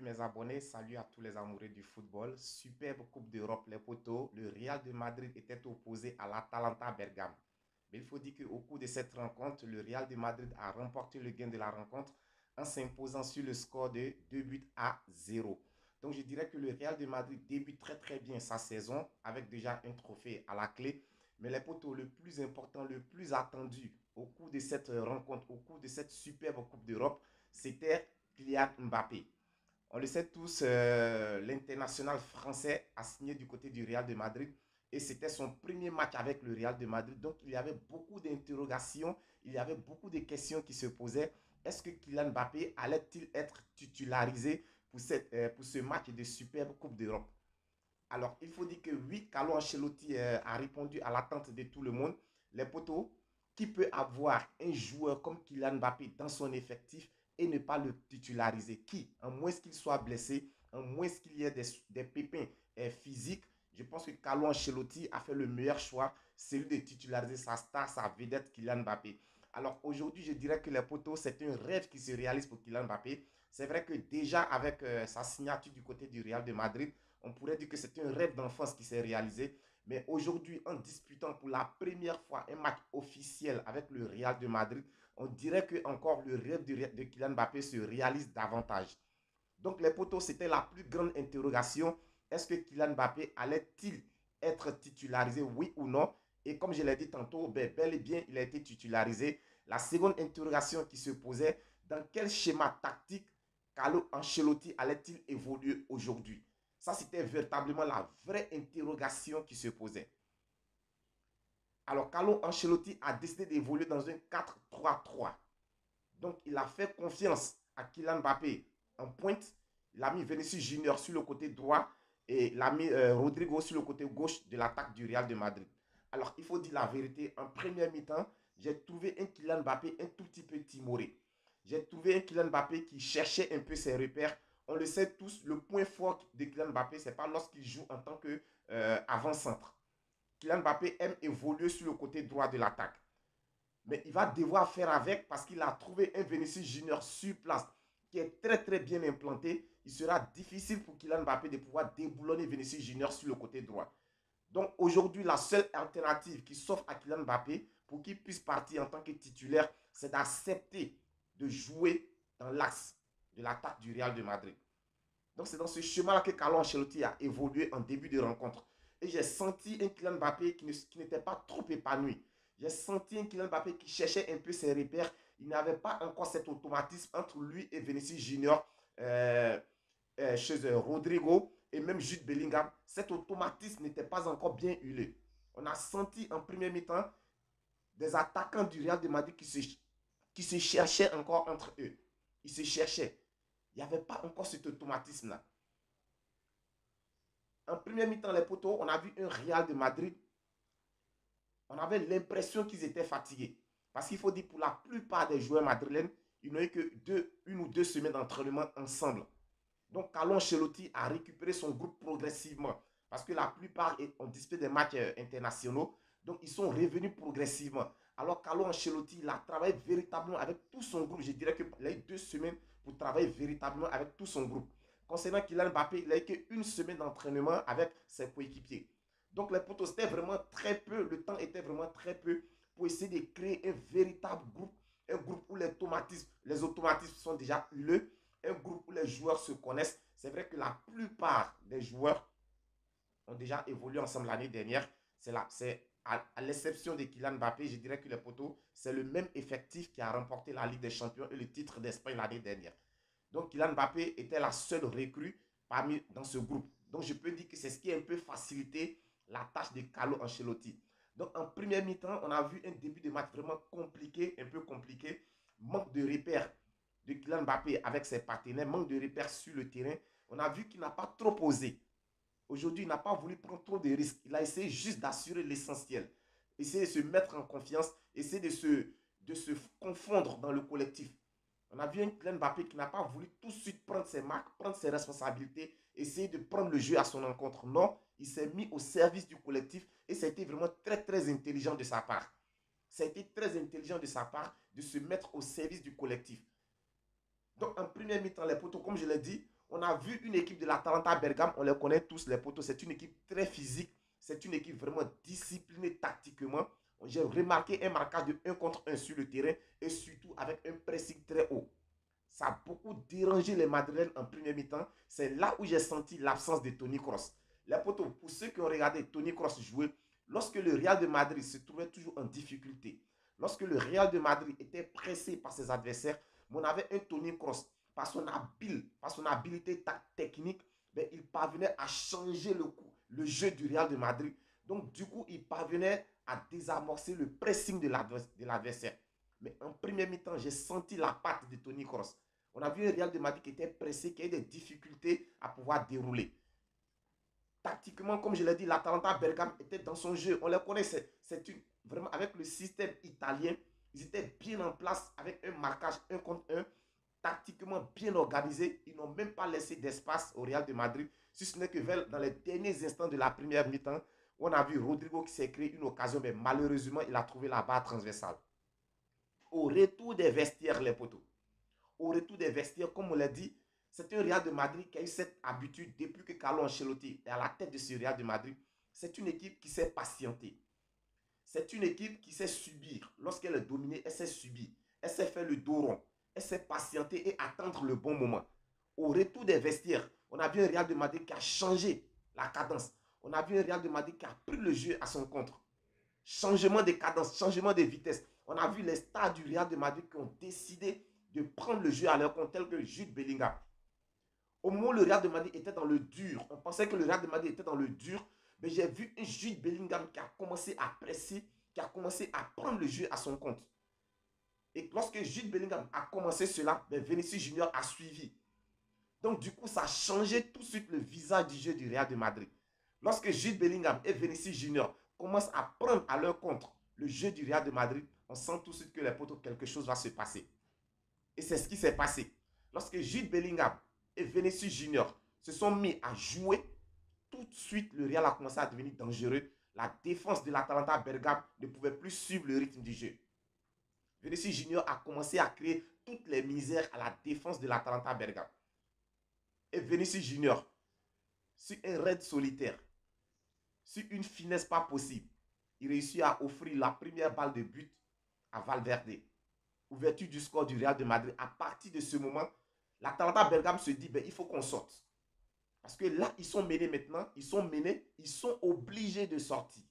mes abonnés, salut à tous les amoureux du football. Superbe Coupe d'Europe, les poteaux. Le Real de Madrid était opposé à l'Atalanta Bergame. Mais il faut dire qu'au cours de cette rencontre, le Real de Madrid a remporté le gain de la rencontre en s'imposant sur le score de 2 buts à 0. Donc je dirais que le Real de Madrid débute très très bien sa saison avec déjà un trophée à la clé. Mais les poteaux, le plus important, le plus attendu au cours de cette rencontre, au cours de cette superbe Coupe d'Europe, c'était Kylian Mbappé. On le sait tous, l'international français a signé du côté du Real de Madrid et c'était son premier match avec le Real de Madrid. Donc il y avait beaucoup d'interrogations, il y avait beaucoup de questions qui se posaient. Est-ce que Kylian Mbappé allait-il être titularisé pour ce match de superbe Coupe d'Europe? Alors, il faut dire que oui, Carlo Ancelotti a répondu à l'attente de tout le monde. Les poteaux, qui peut avoir un joueur comme Kylian Mbappé dans son effectif et ne pas le titulariser? Qui? En moins qu'il soit blessé, en moins qu'il y ait des pépins physiques, je pense que Carlo Ancelotti a fait le meilleur choix, celui de titulariser sa star, sa vedette Kylian Mbappé. Alors aujourd'hui, je dirais que les poteaux, c'est un rêve qui se réalise pour Kylian Mbappé. C'est vrai que déjà avec sa signature du côté du Real de Madrid, on pourrait dire que c'est un rêve d'enfance qui s'est réalisé. Mais aujourd'hui, en disputant pour la première fois un match officiel avec le Real de Madrid, on dirait que encore le rêve de Kylian Mbappé se réalise davantage. Donc les potos, c'était la plus grande interrogation. Est-ce que Kylian Mbappé allait-il être titularisé, oui ou non? Et comme je l'ai dit tantôt, bel et bien, il a été titularisé. La seconde interrogation qui se posait, dans quel schéma tactique Carlo Ancelotti allait-il évoluer aujourd'hui? Ça, c'était véritablement la vraie interrogation qui se posait. Alors, Carlo Ancelotti a décidé d'évoluer dans un 4-3-3. Donc, il a fait confiance à Kylian Mbappé en pointe. Il a mis Vinicius Junior sur le côté droit et il a mis Rodrigo sur le côté gauche de l'attaque du Real de Madrid. Alors, il faut dire la vérité. En première mi-temps, j'ai trouvé un Kylian Mbappé un tout petit peu timoré. J'ai trouvé un Kylian Mbappé qui cherchait un peu ses repères. On le sait tous, le point fort de Kylian Mbappé, ce n'est pas lorsqu'il joue en tant qu'avant-centre. Kylian Mbappé aime évoluer sur le côté droit de l'attaque. Mais il va devoir faire avec parce qu'il a trouvé un Vinicius Junior sur place qui est très très bien implanté. Il sera difficile pour Kylian Mbappé de pouvoir déboulonner Vinicius Junior sur le côté droit. Donc aujourd'hui, la seule alternative qui s'offre à Kylian Mbappé pour qu'il puisse partir en tant que titulaire, c'est d'accepter de jouer dans l'axe de l'attaque du Real de Madrid. Donc c'est dans ce chemin-là que Carlo Ancelotti a évolué en début de rencontre. Et j'ai senti un Kylian Mbappé qui n'était pas trop épanoui. J'ai senti un Kylian Mbappé qui cherchait un peu ses repères. Il n'avait pas encore cet automatisme entre lui et Vinicius Junior chez Rodrigo et même Jude Bellingham. Cet automatisme n'était pas encore bien huilé. On a senti en premier mi-temps des attaquants du Real de Madrid qui se cherchaient encore entre eux. Ils se cherchaient. Il n'y avait pas encore cet automatisme-là. En première mi-temps, les poteaux, on a vu un Real de Madrid. On avait l'impression qu'ils étaient fatigués. Parce qu'il faut dire, pour la plupart des joueurs madrilènes, ils n'ont eu que une ou deux semaines d'entraînement ensemble. Donc, Carlo Ancelotti a récupéré son groupe progressivement. Parce que la plupart ont disputé des matchs internationaux. Donc, ils sont revenus progressivement. Alors, Carlo Ancelotti, il a travaillé véritablement avec tout son groupe. Je dirais que les 2 semaines pour travailler véritablement avec tout son groupe. Concernant Kylian Mbappé, il n'a eu qu'une semaine d'entraînement avec ses coéquipiers. Donc, les potos, c'était vraiment très peu. Le temps était vraiment très peu pour essayer de créer un véritable groupe. Un groupe où les automatismes sont déjà huileux, un groupe où les joueurs se connaissent. C'est vrai que la plupart des joueurs ont déjà évolué ensemble l'année dernière. C'est à l'exception de Kylian Mbappé, je dirais que les poteaux, c'est le même effectif qui a remporté la Ligue des Champions et le titre d'Espagne l'année dernière. Donc Kylian Mbappé était la seule recrue dans ce groupe. Donc je peux dire que c'est ce qui a un peu facilité la tâche de Carlo Ancelotti. Donc en première mi-temps, on a vu un début de match vraiment compliqué, un peu compliqué. Manque de repères de Kylian Mbappé avec ses partenaires, manque de repères sur le terrain. On a vu qu'il n'a pas trop osé. Aujourd'hui, il n'a pas voulu prendre trop de risques. Il a essayé juste d'assurer l'essentiel. Essayer de se mettre en confiance, essayer de se confondre dans le collectif. On a vu un Kylian Mbappé qui n'a pas voulu tout de suite prendre ses marques, prendre ses responsabilités, essayer de prendre le jeu à son encontre. Non, il s'est mis au service du collectif et ça a été vraiment très très intelligent de sa part. Ça a été très intelligent de sa part de se mettre au service du collectif. Donc en première mi-temps, les potos, comme je l'ai dit, On a vu une équipe de l'Atalanta Bergame, on les connaît tous, les potos. C'est une équipe très physique. C'est une équipe vraiment disciplinée tactiquement. J'ai remarqué un marquage de 1 contre 1 sur le terrain et surtout avec un pressing très haut. Ça a beaucoup dérangé les Madrilènes en première mi-temps. C'est là où j'ai senti l'absence de Toni Kroos. Les potos, pour ceux qui ont regardé Toni Kroos jouer, lorsque le Real de Madrid se trouvait toujours en difficulté, lorsque le Real de Madrid était pressé par ses adversaires, on avait un Toni Kroos, par son habilité technique, ben, il parvenait à changer le jeu du Real de Madrid. Donc, du coup, il parvenait à désamorcer le pressing de l'adversaire. Mais en première mi-temps, j'ai senti la patte de Toni Kroos. On a vu un Real de Madrid qui était pressé, qui avait des difficultés à pouvoir dérouler. Tactiquement, comme je l'ai dit, l'Atalanta Bergame était dans son jeu. On les connaît, vraiment avec le système italien, ils étaient bien en place avec un marquage 1 contre 1, tactiquement bien organisé. Ils n'ont même pas laissé d'espace au Real de Madrid, si ce n'est que dans les derniers instants de la première mi-temps, on a vu Rodrigo qui s'est créé une occasion, mais malheureusement, il a trouvé la barre transversale. Au retour des vestiaires, les poteaux, au retour des vestiaires, comme on l'a dit, c'est un Real de Madrid qui a eu cette habitude depuis que Carlo Ancelotti est à la tête de ce Real de Madrid. C'est une équipe qui sait patienter. C'est une équipe qui sait subir. Lorsqu'elle est dominée, elle sait subir. Elle sait faire le dos rond. Elle sait patienter et attendre le bon moment. Au retour des vestiaires, on a vu un Real de Madrid qui a changé la cadence. On a vu un Real de Madrid qui a pris le jeu à son compte. Changement de cadence, changement de vitesse. On a vu les stars du Real de Madrid qui ont décidé de prendre le jeu à leur compte, tel que Jude Bellingham. Au moment où le Real de Madrid était dans le dur, on pensait que le Real de Madrid était dans le dur, mais j'ai vu un Jude Bellingham qui a commencé à presser, qui a commencé à prendre le jeu à son compte. Et lorsque Jude Bellingham a commencé cela, ben Vinicius Junior a suivi. Donc du coup, ça a changé tout de suite le visage du jeu du Real de Madrid. Lorsque Jude Bellingham et Vinicius Junior commencent à prendre à leur compte le jeu du Real de Madrid, on sent tout de suite que les potos, quelque chose va se passer. Et c'est ce qui s'est passé. Lorsque Jude Bellingham et Vinicius Junior se sont mis à jouer, tout de suite, le Real a commencé à devenir dangereux. La défense de l'Atalanta Bergame ne pouvait plus suivre le rythme du jeu. Vinicius Junior a commencé à créer toutes les misères à la défense de l'Atalanta Bergame. Et Vinicius Junior, sur un raid solitaire, sur une finesse pas possible, il réussit à offrir la première balle de but à Valverde. Ouverture du score du Real de Madrid. À partir de ce moment, l'Atalanta Bergame se dit, ben, il faut qu'on sorte. Parce que là, ils sont menés maintenant, ils sont obligés de sortir.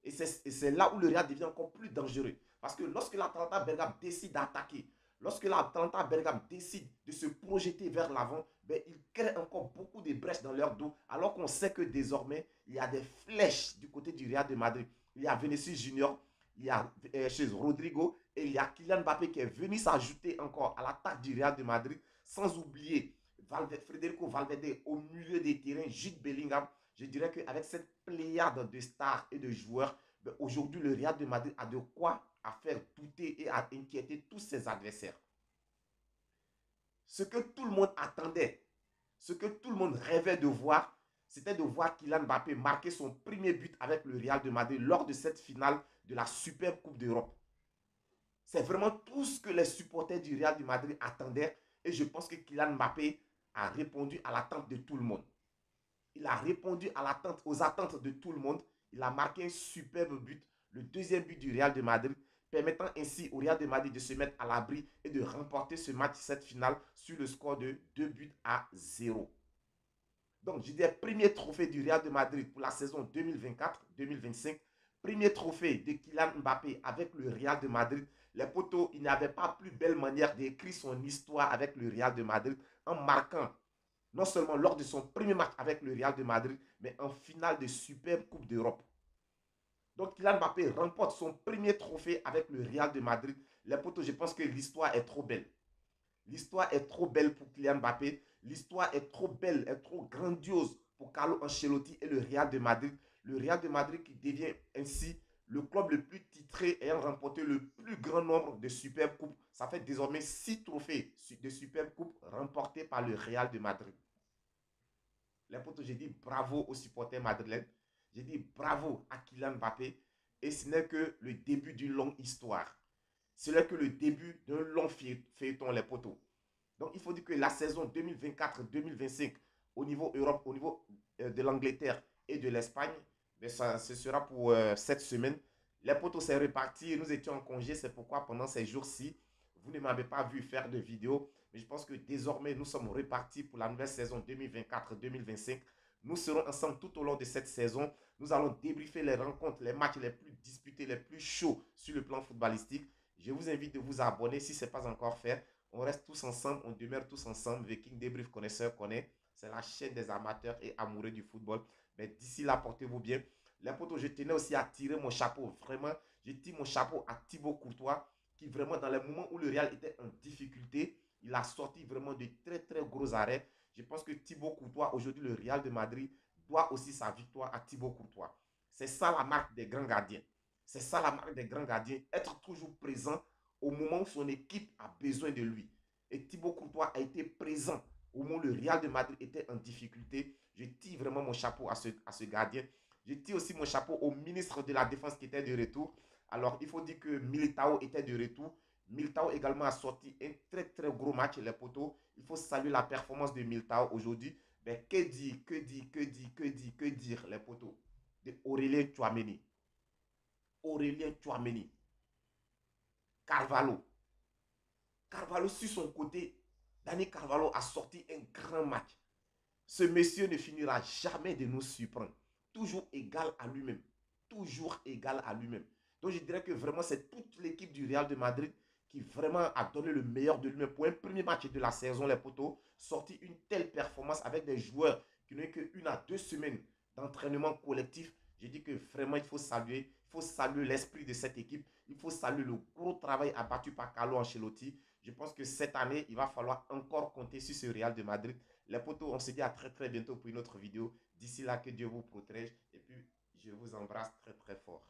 Et c'est là où le Real devient encore plus dangereux. Parce que lorsque l'Atalanta Bergame décide d'attaquer, lorsque l'Atalanta Bergame décide de se projeter vers l'avant, ben, il crée encore beaucoup de brèches dans leur dos, alors qu'on sait que désormais, il y a des flèches du côté du Real de Madrid. Il y a Vinicius Junior, il y a chez Rodrigo, et il y a Kylian Mbappé qui est venu s'ajouter encore à l'attaque du Real de Madrid, sans oublier Federico Valverde au milieu des terrains, Jude Bellingham. Je dirais qu'avec cette pléiade de stars et de joueurs, ben aujourd'hui, le Real de Madrid a de quoi à faire douter et à inquiéter tous ses adversaires. Ce que tout le monde attendait, ce que tout le monde rêvait de voir, c'était de voir Kylian Mbappé marquer son premier but avec le Real de Madrid lors de cette finale de la Super Coupe d'Europe. C'est vraiment tout ce que les supporters du Real de Madrid attendaient et je pense que Kylian Mbappé a répondu à l'attente de tout le monde. Il a répondu aux attentes de tout le monde. Il a marqué un superbe but, le deuxième but du Real de Madrid, permettant ainsi au Real de Madrid de se mettre à l'abri et de remporter ce match, cette finale, sur le score de 2-0. Donc, je dis premier trophée du Real de Madrid pour la saison 2024-2025. Premier trophée de Kylian Mbappé avec le Real de Madrid. Les potos, il n'avait pas plus belle manière d'écrire son histoire avec le Real de Madrid en marquant non seulement lors de son premier match avec le Real de Madrid, mais en finale de Superbe Coupe d'Europe. Donc Kylian Mbappé remporte son premier trophée avec le Real de Madrid. Les potos, je pense que l'histoire est trop belle. L'histoire est trop belle pour Kylian Mbappé. L'histoire est trop belle, est trop grandiose pour Carlo Ancelotti et le Real de Madrid. Le Real de Madrid qui devient ainsi le club le plus titré ayant remporté le plus grand nombre de Superbe Coupes. Ça fait désormais 6 trophées de Superbe Coupe remportés par le Real de Madrid. Les potos, j'ai dit bravo aux supporters madrilènes. J'ai dit bravo à Kylian Mbappé. Et ce n'est que le début d'une longue histoire. Ce n'est que le début d'un long feuilleton, les potos. Donc, il faut dire que la saison 2024-2025 au niveau Europe, au niveau de l'Angleterre et de l'Espagne, ben ça, ce sera pour cette semaine. Les potos s'est réparti, nous étions en congé, c'est pourquoi pendant ces jours-ci, vous ne m'avez pas vu faire de vidéo. Mais je pense que désormais, nous sommes répartis pour la nouvelle saison 2024-2025. Nous serons ensemble tout au long de cette saison. Nous allons débriefer les rencontres, les matchs les plus disputés, les plus chauds sur le plan footballistique. Je vous invite de vous abonner si ce n'est pas encore fait. On reste tous ensemble, on demeure tous ensemble. Viking Débrief Connaisseur connaît. C'est la chaîne des amateurs et amoureux du football. Mais d'ici là, portez-vous bien. Les potos, je tenais aussi à tirer mon chapeau. Vraiment, je tire mon chapeau à Thibaut Courtois, qui vraiment, dans les moments où le Real était en difficulté, il a sorti vraiment de très, très gros arrêts. Je pense que Thibaut Courtois, aujourd'hui, le Real de Madrid, doit aussi sa victoire à Thibaut Courtois. C'est ça la marque des grands gardiens. C'est ça la marque des grands gardiens. Être toujours présent au moment où son équipe a besoin de lui. Et Thibaut Courtois a été présent au moment où le Real de Madrid était en difficulté. Je tire vraiment mon chapeau à ce gardien. Je tire aussi mon chapeau au ministre de la Défense qui était de retour. Alors, il faut dire que Militao était de retour. Militao également a sorti un très très gros match, les poteaux. Il faut saluer la performance de Militao aujourd'hui. Mais que dire, les poteaux de Aurélien Tchouameni. Aurélien Tchouameni. Carvalho. Carvalho, sur son côté, Dani Carvalho a sorti un grand match. Ce monsieur ne finira jamais de nous surprendre. Toujours égal à lui-même. Toujours égal à lui-même. Donc je dirais que vraiment c'est toute l'équipe du Real de Madrid qui vraiment a donné le meilleur de lui-même pour un premier match de la saison, les poteaux, sorti une telle performance avec des joueurs qui n'ont eu qu'une à 2 semaines d'entraînement collectif. Je dis que vraiment il faut saluer l'esprit de cette équipe. Il faut saluer le gros travail abattu par Carlo Ancelotti. Je pense que cette année, il va falloir encore compter sur ce Real de Madrid. Les potos, on se dit à très très bientôt pour une autre vidéo. D'ici là, que Dieu vous protège et puis je vous embrasse très très fort.